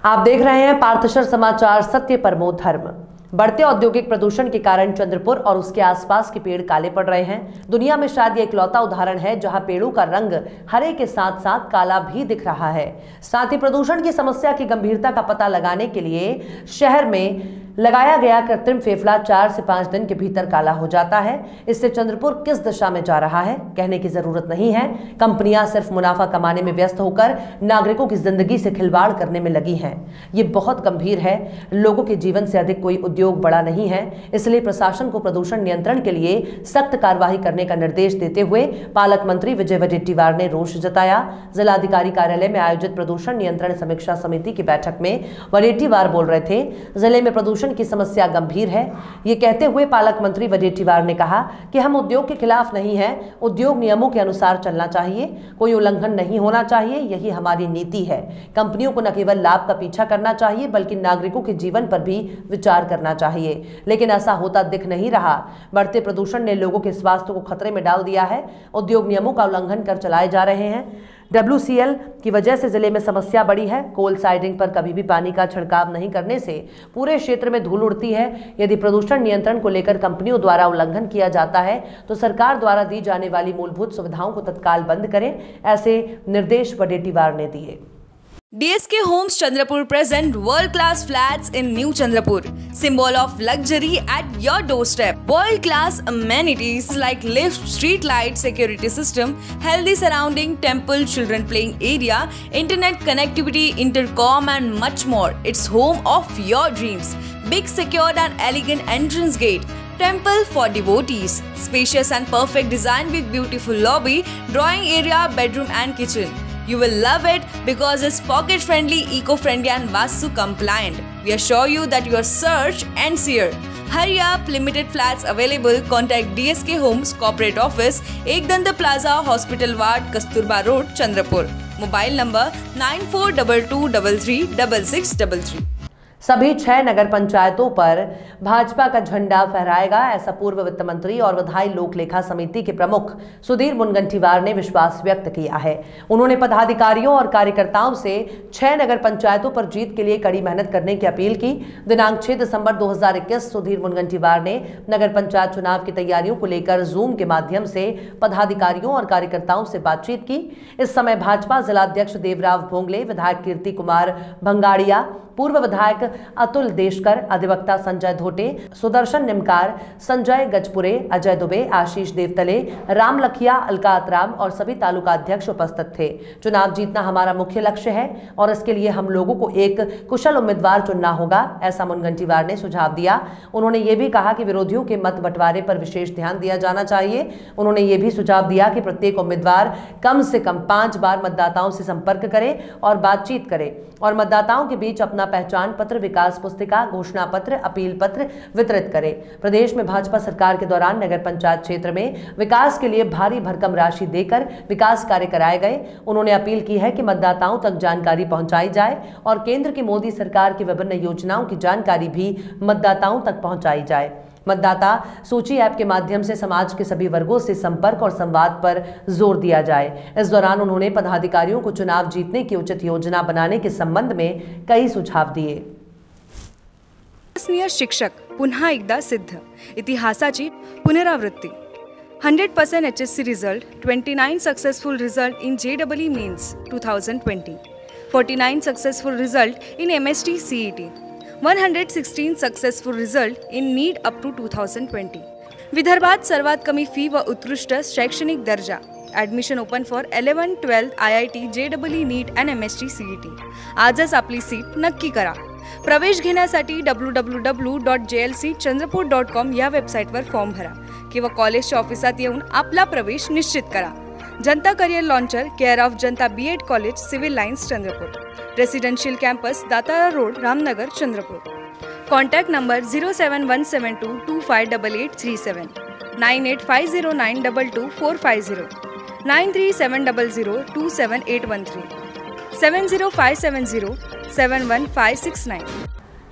आप देख रहे हैं पार्थशर समाचार, सत्य परमो धर्म। बढ़ते औद्योगिक प्रदूषण के कारण चंद्रपुर और उसके आसपास के पेड़ काले पड़ रहे हैं। दुनिया में शायद ये इकलौता उदाहरण है जहां पेड़ों का रंग हरे के साथ साथ काला भी दिख रहा है। साथ ही प्रदूषण की समस्या की गंभीरता का पता लगाने के लिए शहर में लगाया गया कृत्रिम फेफड़ा 4 से 5 दिन के भीतर काला हो जाता है। इससे चंद्रपुर किस दिशा में जा रहा है कहने की जरूरत नहीं है। कंपनियां सिर्फ मुनाफा कमाने में व्यस्त होकर नागरिकों की जिंदगी से खिलवाड़ करने में लगी हैं। ये बहुत गंभीर है। लोगों के जीवन से अधिक कोई उद्योग बड़ा नहीं है। इसलिए प्रशासन को प्रदूषण नियंत्रण के लिए सख्त कार्यवाही करने का निर्देश देते हुए पालक मंत्री विजय वडेट्टीवार ने रोष जताया। जिलाधिकारी कार्यालय में आयोजित प्रदूषण नियंत्रण समीक्षा समिति की बैठक में वडेट्टीवार बोल रहे थे। जिले में प्रदूषण की समस्या गंभीर है। ये कहते हुए पालक मंत्री वडेट्टीवार ने कहा कि हम उद्योग के खिलाफ नहीं हैं। उद्योग नियमों के अनुसार चलना चाहिए, कोई उल्लंघन नहीं होना चाहिए, यही हमारी नीति है। कंपनियों को न केवल लाभ का पीछा करना चाहिए बल्कि नागरिकों के जीवन पर भी विचार करना चाहिए, लेकिन ऐसा होता दिख नहीं रहा। बढ़ते प्रदूषण ने लोगों के स्वास्थ्य को खतरे में डाल दिया है। उद्योग नियमों का उल्लंघन कर चलाए जा रहे हैं। WCL की वजह से जिले में समस्या बढ़ी है। कोल साइडिंग पर कभी भी पानी का छिड़काव नहीं करने से पूरे क्षेत्र में धूल उड़ती है। यदि प्रदूषण नियंत्रण को लेकर कंपनियों द्वारा उल्लंघन किया जाता है तो सरकार द्वारा दी जाने वाली मूलभूत सुविधाओं को तत्काल बंद करें, ऐसे निर्देश वडेट्टीवार ने दिए। DSK Homes Chandrapur present world-class flats in New Chandrapur, symbol of luxury at your doorstep. World-class amenities like lift, street light, security system, healthy surrounding, temple, children playing area, internet connectivity, intercom and much more. It's home of your dreams. Big, secured and elegant entrance gate. Temple for devotees. Spacious and perfect design with beautiful lobby, drawing area, bedroom and kitchen. You will love it because it's pocket friendly, eco-friendly and Vastu compliant. We assure you that your search ends here. Hurry up, limited flats available. Contact DSK Homes Corporate Office, Ekdanta Plaza, Hospital Ward, Kasturba Road, Chandrapur. Mobile number 9422336633. सभी 6 नगर पंचायतों पर भाजपा का झंडा फहराएगा, ऐसा पूर्व वित्त मंत्री और विधायी लोक लेखा समिति के प्रमुख सुधीर मुनगंटीवार ने विश्वास व्यक्त किया है। उन्होंने पदाधिकारियों और कार्यकर्ताओं से 6 नगर पंचायतों पर जीत के लिए कड़ी मेहनत करने की अपील की। दिनांक 6 दिसंबर 2021 सुधीर मुनगंटीवार ने नगर पंचायत चुनाव की तैयारियों को लेकर जूम के माध्यम से पदाधिकारियों और कार्यकर्ताओं से बातचीत की। इस समय भाजपा जिलाध्यक्ष देवराव भोंगले, विधायक कीर्ति कुमार भंगाड़िया, पूर्व विधायक अतुल देशकर, अधिवक्ता संजय धोटे, सुदर्शन निमकार, संजय गजपुरे, अजय दुबे, आशीष देवतले, राम लखिया, अलकातराम और सभी तालुका अध्यक्ष उपस्थित थे। चुनाव जीतना हमारा मुख्य लक्ष्य है और इसके लिए हम लोगों को एक कुशल उम्मीदवार चुनना होगा, ऐसा मुनगंटीवार ने सुझाव दिया। उन्होंने ये भी कहा कि विरोधियों के मत बंटवारे पर विशेष ध्यान दिया जाना चाहिए। उन्होंने ये भी सुझाव दिया कि प्रत्येक उम्मीदवार कम से कम 5 बार मतदाताओं से संपर्क करे और बातचीत करे और मतदाताओं के बीच अपना पहचान पत्र, विकास पुस्तिका, घोषणा पत्र, अपील पत्र वितरित करे। प्रदेश में भाजपा सरकार के दौरान नगर पंचायत क्षेत्र में विकास के लिए भारी भरकम राशि देकर विकास कार्य कराए गए। उन्होंने अपील की है कि मतदाताओं तक जानकारी पहुंचाई जाए और केंद्र की मोदी सरकार की विभिन्न योजनाओं की जानकारी भी मतदाताओं तक पहुंचाई जाए। मतदाता सूची ऐप के माध्यम से समाज के सभी वर्गों से संपर्क और संवाद पर जोर दिया जाए। इस दौरान उन्होंने पदाधिकारियों को चुनाव जीतने की उचित योजना बनाने के संबंध में कई सुझाव दिए। विश्वसनीय शिक्षक पुन्हा एकदा सिद्ध, इतिहासाची पुनरावृत्ती। 100% HSC result, 29 successful result in JEE mains 2020, 49 successful result in MST CET, 116 successful result in NEET up to 2020। विदर्भात सर्वात कमी फी व उत्कृष्ट शैक्षणिक दर्जा। Admission open for 11-12 IIT, JEE NEET आणि MST CET। आजच आपली सीट नक्की करा। प्रवेश घेण्यासाठी www.jlcchandrapur.com या वेबसाईटवर फॉर्म भरा किंवा कॉलेजच्या ऑफिसात येऊन आपला प्रवेश निश्चित करा। जनता career launcher, care of Janata B.Ed college, civil lines, Chandrapur. Residential campus, Datara road, Ramnagar, Chandrapur. Contact number 07172258837, 9850922450, 9370027813, 70570715669।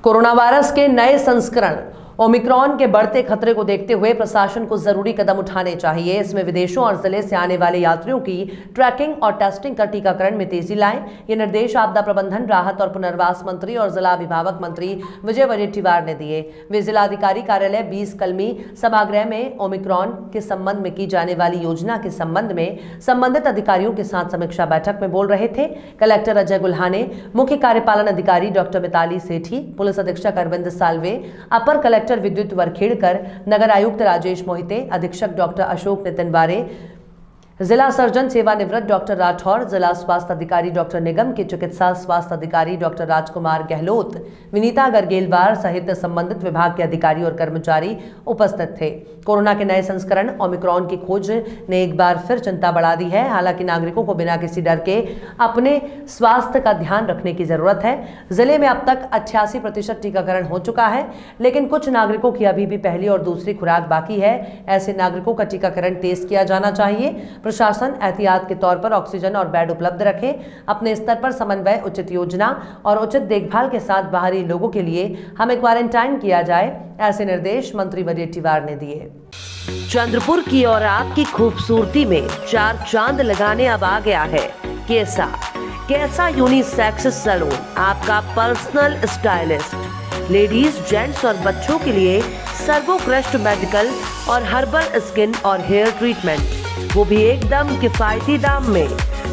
Corona virus के नए संस्करण ओमिक्रॉन के बढ़ते खतरे को देखते हुए प्रशासन को जरूरी कदम उठाने चाहिए। इसमें विदेशों और जिले से आने वाले यात्रियों की ट्रैकिंग और टेस्टिंग कर टीकाकरण में तेजी लाएं। ये निर्देश आपदा प्रबंधन, राहत और पुनर्वास मंत्री और जिला अभिभावक मंत्री विजय वडेट्टीवार ने दिए। वे जिलाधिकारी कार्यालय 20 कलमी सभागृह में ओमिक्रॉन के संबंध में की जाने वाली योजना के संबंध में संबंधित अधिकारियों के साथ समीक्षा बैठक में बोल रहे थे। कलेक्टर अजय गुल्हाने, मुख्य कार्यपालन अधिकारी डॉक्टर मिताली सेठी, पुलिस अधीक्षक अरविंद साल्वे, अपर कलेक्टर विद्युत वरखेड़कर, नगर आयुक्त राजेश मोहिते, अधीक्षक डॉक्टर अशोक नितिनवारे, जिला सर्जन सेवानिवृत्त डॉक्टर राठौर, जिला स्वास्थ्य अधिकारी डॉक्टर निगम के चिकित्सा स्वास्थ्य अधिकारी डॉक्टर राजकुमार गहलोत, विनीता गर्गेलवार सहित संबंधित विभाग के अधिकारी और कर्मचारी उपस्थित थे। कोरोना के नए संस्करण ओमिक्रॉन की खोज ने एक बार फिर चिंता बढ़ा दी है। हालांकि नागरिकों को बिना किसी डर के अपने स्वास्थ्य का ध्यान रखने की जरूरत है। जिले में अब तक 88% टीकाकरण हो चुका है, लेकिन कुछ नागरिकों की अभी भी पहली और दूसरी खुराक बाकी है। ऐसे नागरिकों का टीकाकरण तेज किया जाना चाहिए। प्रशासन एहतियात के तौर पर ऑक्सीजन और बेड उपलब्ध रखे, अपने स्तर पर समन्वय, उचित योजना और उचित देखभाल के साथ बाहरी लोगों के लिए हमें क्वारंटाइन किया जाए, ऐसे निर्देश मंत्री वडेट्टीवार ने दिए। चंद्रपुर की और आपकी खूबसूरती में 4 चांद लगाने अब आ गया है कैसा यूनिसेक्स सैलून, आपका पर्सनल स्टाइलिस्ट। लेडीज, जेंट्स और बच्चों के लिए सर्वोत्कृष्ट मेडिकल और हर्बल स्किन और हेयर ट्रीटमेंट, वो भी एकदम किफायती दाम में।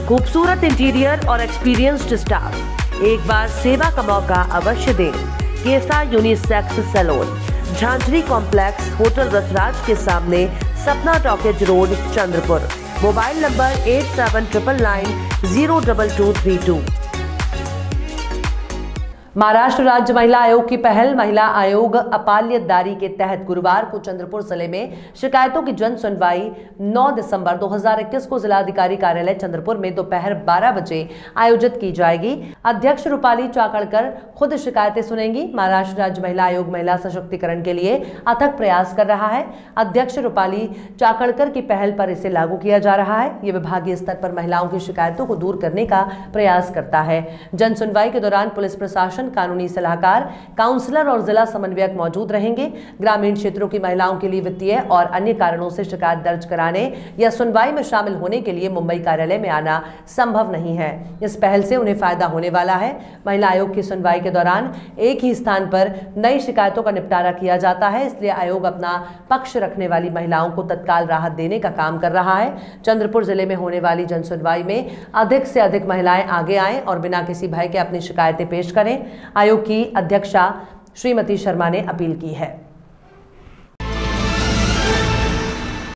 खूबसूरत इंटीरियर और एक्सपीरियंस्ड स्टाफ। एक बार सेवा का मौका अवश्य दें। कैसा unisex salon, Jhanjhari complex, hotel Rasraj के सामने, Sapna talkies road, Chandrapur. Mobile number 8799902232। Maharashtra राज्य महिला आयोग की पहल। महिला आयोग अपाल्यदारी के तहत गुरुवार को चंद्रपुर जिले में शिकायतों की जन सुनवाई 9 दिसंबर 2021 को जिलाधिकारी कार्यालय चंद्रपुर में दोपहर 12 बजे आयोजित की जाएगी। अध्यक्ष रूपाली चाकणकर खुद शिकायतें सुनेंगी। महाराष्ट्र राज्य महिला आयोग महिला सशक्तिकरण के लिए अथक प्रयास कर रहा है। अध्यक्ष रूपाली चाकणकर की पहल पर इसे लागू किया जा रहा है। ये विभागीय स्तर पर महिलाओं की शिकायतों को दूर करने का प्रयास करता है। जन सुनवाई के दौरान पुलिस प्रशासन, कानूनी सलाहकार, काउंसलर और जिला समन्वयक मौजूद रहेंगे। ग्रामीण क्षेत्रों की महिलाओं के लिए वित्तीय और अन्य कारणों से शिकायत दर्ज कराने या सुनवाई में शामिल होने के लिए मुंबई कार्यालय में आना संभव नहीं है। इस पहल से उन्हें फायदा होने वाला है। महिला आयोग की सुनवाई के दौरान एक ही स्थान पर नई शिकायतों का निपटारा किया जाता है, इसलिए आयोग अपना पक्ष रखने वाली महिलाओं को तत्काल राहत देने का काम कर रहा है। चंद्रपुर जिले में होने वाली जन सुनवाई में अधिक से अधिक महिलाएं आगे आएं और बिना किसी भय के अपनी शिकायतें पेश करें, आयोग की अध्यक्षा श्रीमती शर्मा ने अपील की है।